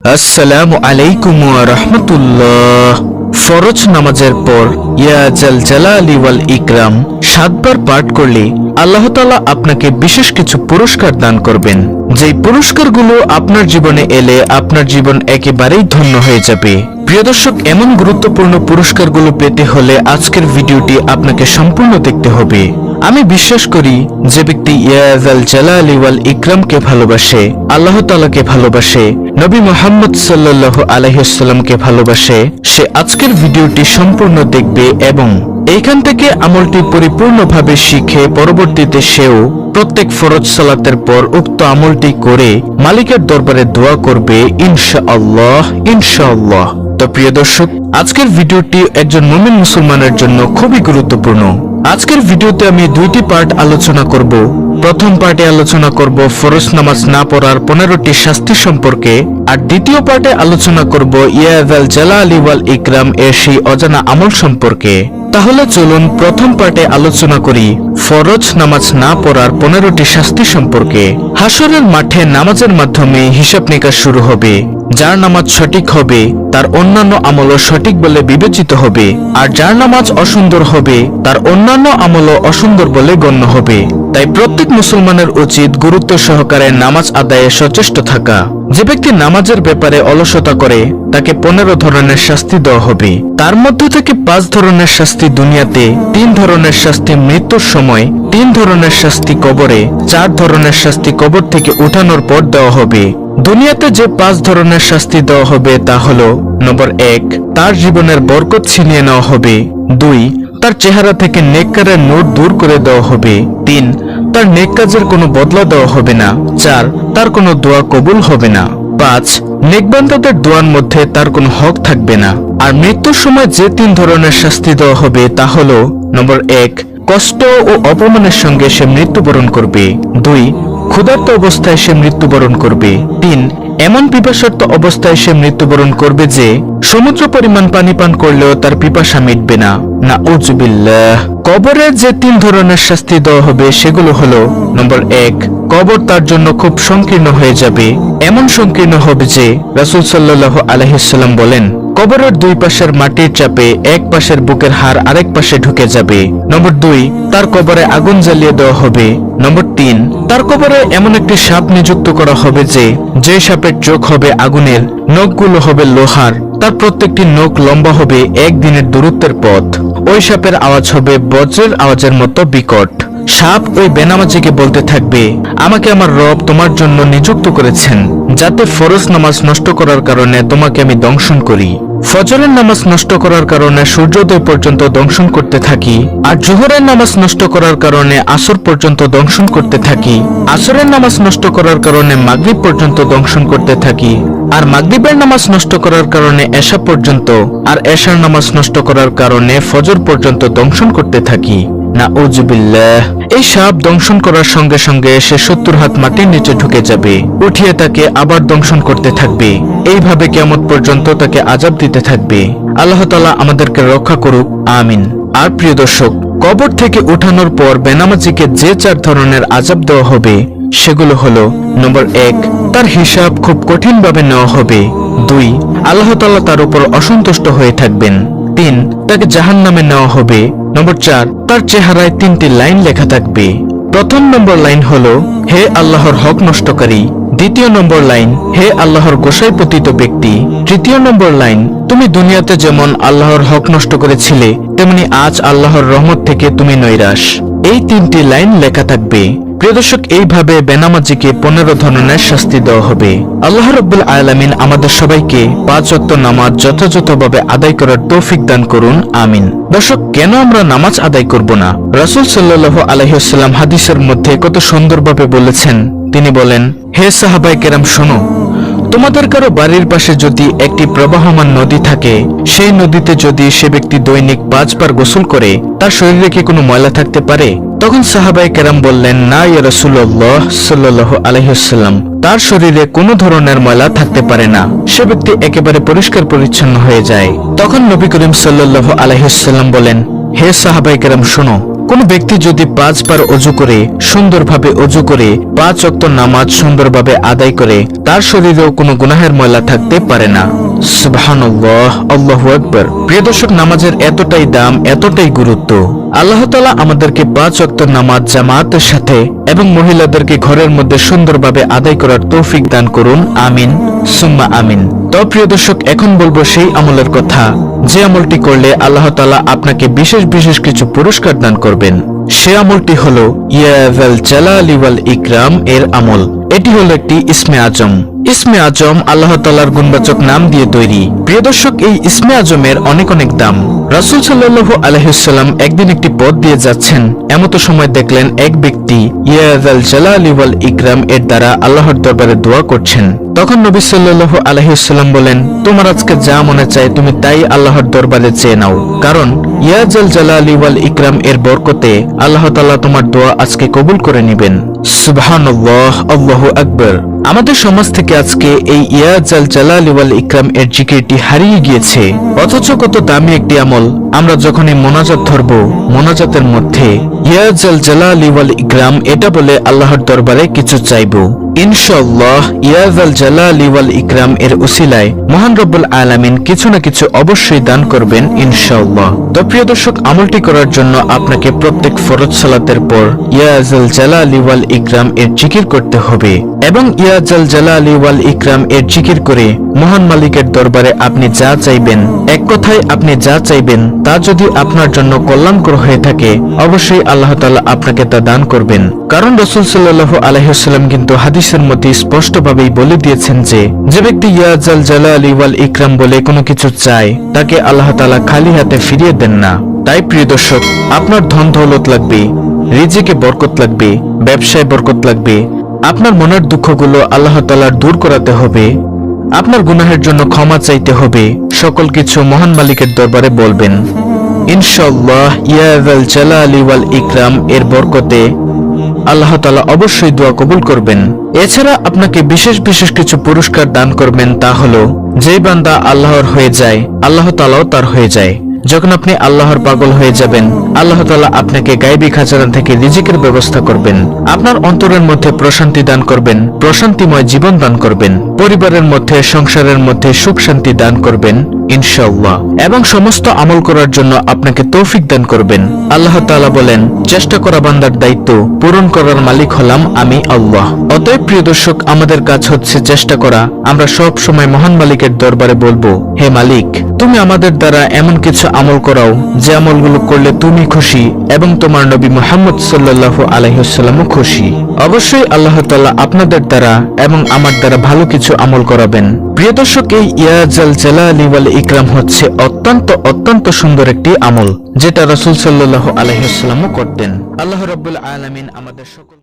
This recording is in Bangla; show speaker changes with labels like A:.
A: আসসালামু আলাইকুম ওয়া রাহমাতুল্লাহ। ফরজ নামাজের পর ইয়া জাল জালালি ওয়াল ইকরাম 7 বার পাঠ করলে আল্লাহ তাআলা আপনাকে বিশেষ কিছু পুরস্কার দান করবেন। যেই পুরস্কারগুলো আপনার জীবনে এলে আপনার জীবন একেবারেই ধন্য হয়ে যাবে। প্রিয় দর্শক, এমন গুরুত্বপূর্ণ পুরস্কারগুলো পেতে হলে আজকের ভিডিওটি আপনাকে সম্পূর্ণ দেখতে হবে। আমি বিশ্বাস করি যে ব্যক্তি ইয়া জাল জালালি ওয়াল ইকরামকে ভালোবাসে, আল্লাহ তাআলাকে ভালোবাসে, নবী মুহাম্মদ সাল্লাল্লাহু আলাইহি ওয়াসাল্লামকে ভালোবাসে, সে আজকের ভিডিওটি সম্পূর্ণ দেখবে এবং এইখান থেকে আমলটি পরিপূর্ণভাবে শিখে পরবর্তীতে সেও প্রত্যেক ফরজ সালাতের পর উক্ত আমলটি করে মালিকের দরবারে দোয়া করবে ইনশাআল্লাহ ইনশাআল্লাহ। তো প্রিয় দর্শক, আজকের ভিডিওটি একজন মুমিন মুসলমানের জন্য খুবই গুরুত্বপূর্ণ। আজকের ভিডিওতে আমি দুইটি পার্ট আলোচনা করব। প্রথম পার্টে আলোচনা করব ফরজ নামাজ না পড়ার 15টি শাস্তি সম্পর্কে, আর দ্বিতীয় পার্টে আলোচনা করব ইয়া জাল জালালি ওয়াল ইকরাম এর সেই অজানা আমল সম্পর্কে। তাহলে চলুন প্রথম পার্টে আলোচনা করি ফরজ নামাজ না পড়ার 15টি শাস্তি সম্পর্কে। হাসরের মাঠে নামাজের মাধ্যমে হিসাব নিকাশ শুরু হবে। যার নামাজ সঠিক হবে তার অন্যান্য আমলও সঠিক বলে বিবেচিত হবে, আর যার নামাজ অসুন্দর হবে তার অন্যান্য আমলও অসুন্দর বলে গণ্য হবে। তাই প্রত্যেক মুসলমানের উচিত গুরুত্ব সহকারে নামাজ আদায়ে সচেষ্ট থাকা। যে ব্যক্তি নামাজের ব্যাপারে অলসতা করে তাকে 15 ধরনের শাস্তি দেওয়া হবে। তার মধ্য থেকে 5 ধরনের শাস্তি দুনিয়াতে, 3 ধরনের শাস্তি মৃত্যুর সময়, 3 ধরনের শাস্তি কবরে, 4 ধরনের শাস্তি কবর থেকে উঠানোর পর দেওয়া হবে। দুনিয়াতে যে 5 ধরনের শাস্তি দেওয়া হবে তা হলো: নম্বর 1, তার জীবনের বরকত ছিনিয়ে নেওয়া হবে। 2, তার চেহারা থেকে নেককারের নূর দূর করে দেওয়া হবে। 3, তার নেক কাজের কোনো বদলা দেওয়া হবে না। 4, তার কোনো দোয়া কবুল হবে না। 5, নেকবান্দাদের দোয়ার মধ্যে তার কোনো হক থাকবে না। আর মৃত্যুর সময় যে 3 ধরনের শাস্তি দেওয়া হবে তা হলো: নম্বর 1, কষ্ট ও অপমানের সঙ্গে সে মৃত্যুবরণ করবে। 2, ক্ষুধার্ত অবস্থায় সে মৃত্যুবরণ করবে। 3, এমন পিপাসার্ত অবস্থায় সে মৃত্যুবরণ করবে যে সমুদ্র পরিমাণ পানি পান করলেও তার পিপাসা মিটবে না। নাউজুবিল্লাহ। কবরে যে 3 ধরনের শাস্তি দেওয়া হবে সেগুলো হলো: নম্বর 1, কবর তার জন্য খুব সংকীর্ণ হয়ে যাবে। এমন সংকীর্ণ হবে যে রাসূল সাল্লাল্লাহু আলাইহি ওয়াসাল্লাম বলেন, কবরের 2 পাশের মাটির চাপে এক পাশের বুকের হাড় আরেক পাশে ঢুকে যাবে। নম্বর 2, তার কবরে আগুন জ্বালিয়ে দেওয়া হবে। নম্বর 3, তার কবরে এমন একটি সাপ নিযুক্ত করা হবে যে সাপের চোখ হবে আগুনের, নখগুলো হবে লোহার, তার প্রত্যেকটি নখ লম্বা হবে 1 দিনের দূরত্বের পথ। ওই সাপের আওয়াজ হবে বজ্রের আওয়াজের মতো বিকট। সাপ ওই বেনামাজিকে বলতে থাকবে, আমাকে আমার রব তোমার জন্য নিযুক্ত করেছেন যাতে ফরজ নামাজ নষ্ট করার কারণে তোমাকে আমি দংশন করি। ফজরের নামাজ নষ্ট করার কারণে সূর্যোদয় পর্যন্ত দংশন করতে থাকি, আর জোহরের নামাজ নষ্ট করার কারণে আসর পর্যন্ত দংশন করতে থাকি, আসরের নামাজ নষ্ট করার কারণে মাগরিব পর্যন্ত দংশন করতে থাকি, আর মাগরিবের নামাজ নষ্ট করার কারণে এশা পর্যন্ত, আর এশার নামাজ নষ্ট করার কারণে ফজর পর্যন্ত দংশন করতে থাকি। নাউজুবিল্লাহ। এই সাপ দংশন করার সঙ্গে সঙ্গে সে 70 হাত মাটির নিচে ঢুকে যাবে, উঠিয়ে তাকে আবার দংশন করতে থাকবে। এইভাবে কিয়ামত পর্যন্ত তাকে আযাব দিতে থাকবে। আল্লাহ তাআলা আমাদেরকে রক্ষা করুক, আমিন। আর প্রিয় দর্শক, কবর থেকে উঠানোর পর বেনামাজিকে যে 4 ধরনের আযাব দেওয়া হবে সেগুলো হলো: নম্বর 1, তার হিসাব খুব কঠিনভাবে নেওয়া হবে। 2, আল্লাহ তাআলা তার উপর অসন্তুষ্ট হয়ে থাকবেন। 3, তাকে জাহান্নামে নেওয়া হবে। নম্বর 4, তার চেহারায় 3টি লাইন লেখা থাকবে। প্রথম নম্বর লাইন হলো, হে আল্লাহর হক নষ্টকারী। দ্বিতীয় নম্বর লাইন, হে আল্লাহর গোসাই পতিত ব্যক্তি। তৃতীয় নম্বর লাইন, তুমি দুনিয়াতে যেমন আল্লাহর হক নষ্ট করেছিলে তেমনি আজ আল্লাহর রহমত থেকে তুমি নৈরাশ। এই 3টি লাইন লেখা থাকবে। প্রিয় দর্শক, এইভাবে বেনামাজিকে 15 ধরনের শাস্তি দেওয়া হবে। আল্লাহ রাব্বুল আলামিন আমাদের সবাইকে 5 ওয়াক্ত নামাজ যথাযথভাবে আদায় করার তৌফিক দান করুন, আমিন। দর্শক, কেন আমরা নামাজ আদায় করব না? রাসূল সাল্লাল্লাহু আলাইহি ওয়াসাল্লাম হাদিসের মধ্যে কত সুন্দরভাবে বলেছেন। তিনি বলেন, হে সাহাবায়ে কেরাম, শোনো, তোমাদের কারো বাড়ির পাশে যদি একটি প্রবাহমান নদী থাকে, সেই নদীতে যদি সে ব্যক্তি দৈনিক 5 বার গোসল করে তার শরীরে কি কোনো ময়লা থাকতে পারে? তখন সাহাবায়ে কেরাম বললেন, না ইয়া রাসূলুল্লাহ সাল্লাল্লাহু আলাইহি ওয়াসাল্লাম, তার শরীরে কোনো ধরনের ময়লা থাকতে পারে না, সে ব্যক্তি একেবারে পরিষ্কার পরিচ্ছন্ন হয়ে যায়। তখন নবী করিম সাল্লাল্লাহু আলাইহি ওয়াসাল্লাম বলেন, হে সাহাবায়ে কেরাম, শোনো, কোনো ব্যক্তি যদি 5 বার অজু করে সুন্দরভাবে অজু করে 5 ওয়াক্ত নামাজ সুন্দরভাবে আদায় করে তার শরীরেও কোনো গুনাহের ময়লা থাকতে পারে না। সুবহানাল্লাহ, আল্লাহু আকবার। প্রিয় দর্শক, নামাজের এতটাই দাম, এতটাই গুরুত্ব। আল্লাহ তাআলা আমাদেরকে 5 ওয়াক্ত নামাজ জামাতের সাথে এবং মহিলাদেরকে ঘরের মধ্যে সুন্দরভাবে আদায় করার তৌফিক দান করুন। আমিন সুম্মা আমিন। তো প্রিয় দর্শক, এখন বলবো সেই আমলের কথা যে আমলটি করলে আল্লাহ তাআলা আপনাকে বিশেষ বিশেষ কিছু পুরস্কার দান করবেন। সে আমলটি হলো ইয়া যাল জালালি ওয়াল ইকরাম এর আমল। এটি হলো একটি ইসমে আজম। ইসমে আজম আল্লাহ তাআলার গুণবাচক নাম দিয়ে তৈরি। প্রিয় দর্শক, এই ইসমে আজমের অনেক অনেক দাম। রাসূল সাল্লাল্লাহু আলাইহি ওয়াসাল্লাম একদিন একটি পথ দিয়ে যাচ্ছেন, এমতো সময় দেখলেন এক ব্যক্তি ইয়া যাল জালালি ওয়াল ইকরাম এর দ্বারা আল্লাহর দরবারে দোয়া করছেন। তখন নবী সাল্লাল্লাহু আলাইহি ওয়াসাল্লাম বলেন, তোমার আজকে যা মনে চায় তুমি তাই আল্লাহর দরবারে চেয়ে নাও, কারণ ইয়া যাল জালালি ওয়াল ইকরাম এর বরকতে আল্লাহ তাআলা তোমার দোয়া আজকে কবুল করে নেবেন। সুবহানাল্লাহ, আল্লাহু আকবার। আমাদের সমাজ থেকে আজকে এই ইয়া যাল জালালি ওয়াল ইকরাম এর জিকিরটি হারিয়ে গিয়েছে। অথচ কত দামি একটি আমল। আমরা যখনই মোনাজাত ধরব, মোনাজাতের মধ্যে ইয়া যাল জালালি ওয়াল ইকরাম এটা বলে আল্লাহর দরবারে কিছু চাইবো। ইনশাআল্লাহ ইয়া যাল জালালি ওয়াল ইকরাম এর উসিলায় মহান রব্বুল আলামিন কিছু না কিছু অবশ্যই দান করবেন ইনশাআল্লাহ। তো প্রিয় দর্শক, আমলটি করার জন্য আপনাকে প্রত্যেক ফরজ সালাতের পর ইয়া যাল জালালি ওয়াল ইকরাম এর জিকির করতে হবে এবং ইয়া যাল জালালি ওয়াল ইকরাম এর জিকির করে মহান মালিকের দরবারে আপনি যা চাইবেন, এক কথায় আপনি যা চাইবেন তা যদি আপনার জন্য কল্যাণকর হয়ে থাকে অবশ্যই আল্লাহ তাআলা আপনাকে তা দান করবেন। কারণ রাসূল সাল্লাল্লাহু আলাইহি ওয়াসাল্লাম কিন্তু হাদিসের মধ্যে স্পষ্টভাবেই বলে দিয়েছেন যে ব্যক্তি ইয়া যাল জালালি ওয়াল ইকরাম বলে কোনো কিছু চায় তাকে আল্লাহ তাআলা খালি হাতে ফিরিয়ে দেন না। তাই প্রিয় দর্শক, আপনার ধন দৌলত লাগবে, রিজিকে বরকত লাগবে, ব্যবসায় বরকত লাগবে, আপনার মনের দুঃখগুলো আল্লাহ তাআলার দূর করাতে হবে, আপনার গুনাহের জন্য ক্ষমা চাইতে হবে, সকল কিছু মহান মালিকের দরবারে বলবেন। ইনশাআল্লাহ ইয়া যাল জালালি ওয়াল ইকরাম এর বরকতে আল্লাহ তাআলা অবশ্যই দোয়া কবুল করবেন। এছাড়া আপনাকে বিশেষ বিশেষ কিছু পুরস্কার দান করবেন। তা হলো, যে বান্দা আল্লাহর হয়ে যায় আল্লাহ তাআলাও তার হয়ে যায়। যখন আপনি আল্লাহর পাগল হয়ে যাবেন আল্লাহ তাআলা আপনাকে গায়বী খাজানা থেকে রিজিকের ব্যবস্থা করবেন, আপনার অন্তরের মধ্যে প্রশান্তি দান করবেন, প্রশান্তিময় জীবন দান করবেন, পরিবারের মধ্যে সংসারের মধ্যে সুখ শান্তি দান করবেন ইনশাআল্লাহ, এবং সমস্ত আমল করার জন্য আপনাকে তৌফিক দান করবেন। আল্লাহ তাআলা বলেন, চেষ্টা করা বান্দার দায়িত্ব, পূরণ করার মালিক হলাম আমি আল্লাহ। অতএব প্রিয় দর্শক, আমাদের কাজ হচ্ছে চেষ্টা করা। আমরা সব সময় মহান মালিকের দরবারে বলবো, হে মালিক, তুমি আমাদের দ্বারা এমন কিছু আমল করাও যে আমলগুলো করলে তুমি খুশি এবং তোমার নবী মুহাম্মদ সাল্লাল্লাহু আলাইহি ওয়াসাল্লামও খুশি। অবশ্যই আল্লাহ তাআলা আপনাদের দ্বারা এবং আমার দ্বারা ভালো কিছু আমল করাবেন। প্রিয় দর্শক, এই ইয়া যাল জালালি ওয়াল ইকরাম হচ্ছে অত্যন্ত সুন্দর একটি আমল, যেটা রাসূল সাল্লাল্লাহু আলাইহি ওয়াসাল্লামও করতেন। আল্লাহ রাব্বুল আলামিন আমাদের সকল